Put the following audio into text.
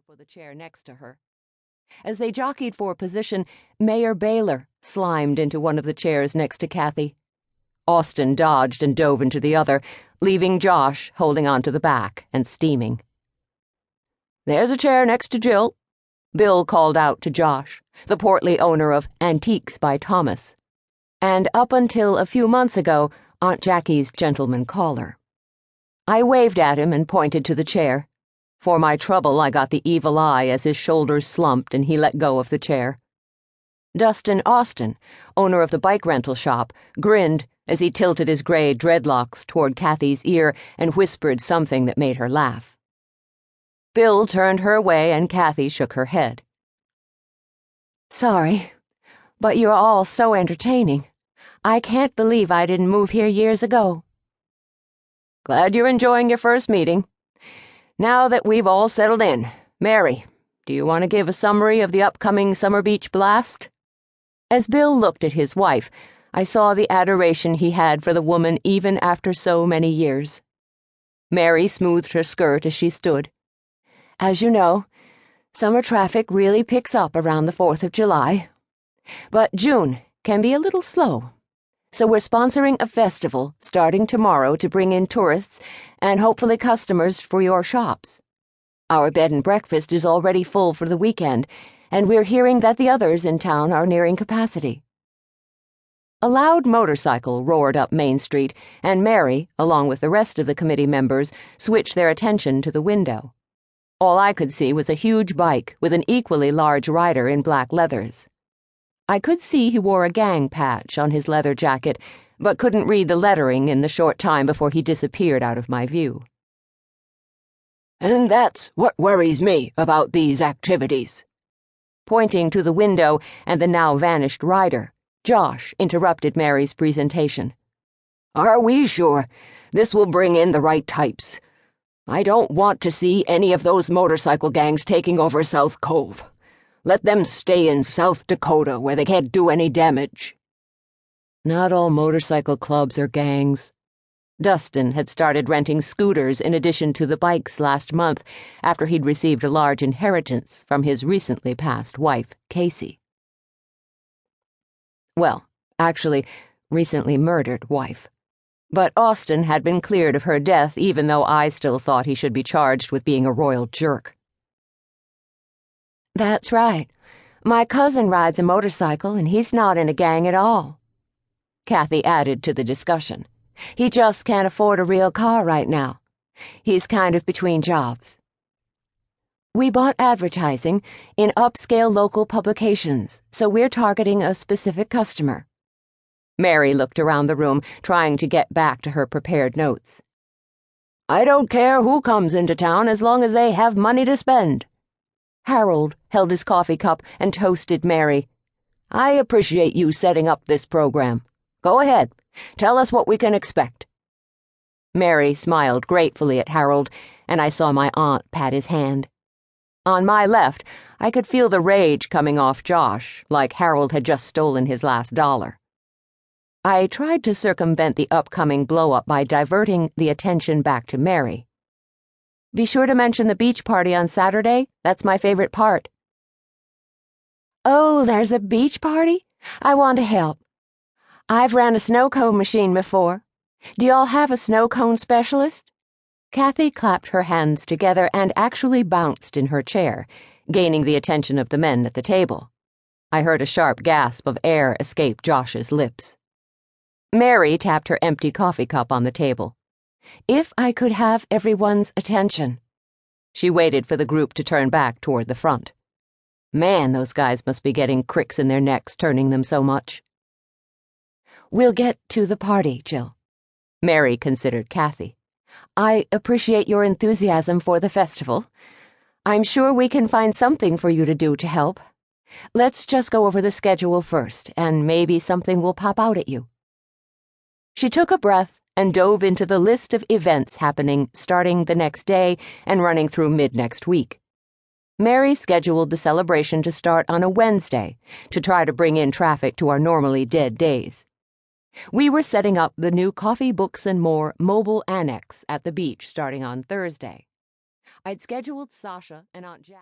for the chair next to her. As they jockeyed for position, Mayor Baylor slimed into one of the chairs next to Kathi. Austin dodged and dove into the other, leaving Josh holding on to the back and steaming. "There's a chair next to Jill," Bill called out to Josh, the portly owner of Antiques by Thomas, and up until a few months ago, Aunt Jackie's gentleman caller. I waved at him and pointed to the chair. For my trouble, I got the evil eye as his shoulders slumped and he let go of the chair. Dustin Austin, owner of the bike rental shop, grinned as he tilted his gray dreadlocks toward Kathy's ear and whispered something that made her laugh. Bill turned her way and Kathi shook her head. "Sorry, but you're all so entertaining. I can't believe I didn't move here years ago." "Glad you're enjoying your first meeting. Now that we've all settled in, Mary, do you want to give a summary of the upcoming Summer Beach blast?" As Bill looked at his wife, I saw the adoration he had for the woman even after so many years. Mary smoothed her skirt as she stood. "As you know, summer traffic really picks up around the 4th of July. But June can be a little slow. So we're sponsoring a festival starting tomorrow to bring in tourists and hopefully customers for your shops. Our bed and breakfast is already full for the weekend, and we're hearing that the others in town are nearing capacity." A loud motorcycle roared up Main Street, and Mary, along with the rest of the committee members, switched their attention to the window. All I could see was a huge bike with an equally large rider in black leathers. I could see he wore a gang patch on his leather jacket, but couldn't read the lettering in the short time before he disappeared out of my view. "And that's what worries me about these activities." Pointing to the window and the now vanished rider, Josh interrupted Mary's presentation. "Are we sure this will bring in the right types? I don't want to see any of those motorcycle gangs taking over South Cove. Let them stay in South Dakota where they can't do any damage." "Not all motorcycle clubs are gangs." Dustin had started renting scooters in addition to the bikes last month after he'd received a large inheritance from his recently passed wife, Casey. Well, actually, recently murdered wife. But Austin had been cleared of her death even though I still thought he should be charged with being a royal jerk. "That's right. My cousin rides a motorcycle and he's not in a gang at all." Kathi added to the discussion. "He just can't afford a real car right now. He's kind of between jobs." "We bought advertising in upscale local publications, so we're targeting a specific customer." Mary looked around the room, trying to get back to her prepared notes. "I don't care who comes into town as long as they have money to spend." Harold held his coffee cup and toasted Mary. "I appreciate you setting up this program. Go ahead. Tell us what we can expect." Mary smiled gratefully at Harold, and I saw my aunt pat his hand. On my left, I could feel the rage coming off Josh, like Harold had just stolen his last dollar. I tried to circumvent the upcoming blow-up by diverting the attention back to Mary. "Be sure to mention the beach party on Saturday. That's my favorite part." "Oh, there's a beach party? I want to help. I've ran a snow cone machine before. Do y'all have a snow cone specialist?" Kathi clapped her hands together and actually bounced in her chair, gaining the attention of the men at the table. I heard a sharp gasp of air escape Josh's lips. Mary tapped her empty coffee cup on the table. "If I could have everyone's attention." She waited for the group to turn back toward the front. Man, those guys must be getting cricks in their necks turning them so much. "We'll get to the party, Jill." Mary considered Kathi. "I appreciate your enthusiasm for the festival. I'm sure we can find something for you to do to help. Let's just go over the schedule first, and maybe something will pop out at you." She took a breath and dove into the list of events happening starting the next day and running through mid-next week. Mary scheduled the celebration to start on a Wednesday to try to bring in traffic to our normally dead days. We were setting up the new Coffee, Books, and More mobile annex at the beach starting on Thursday. I'd scheduled Sasha and Aunt Jack.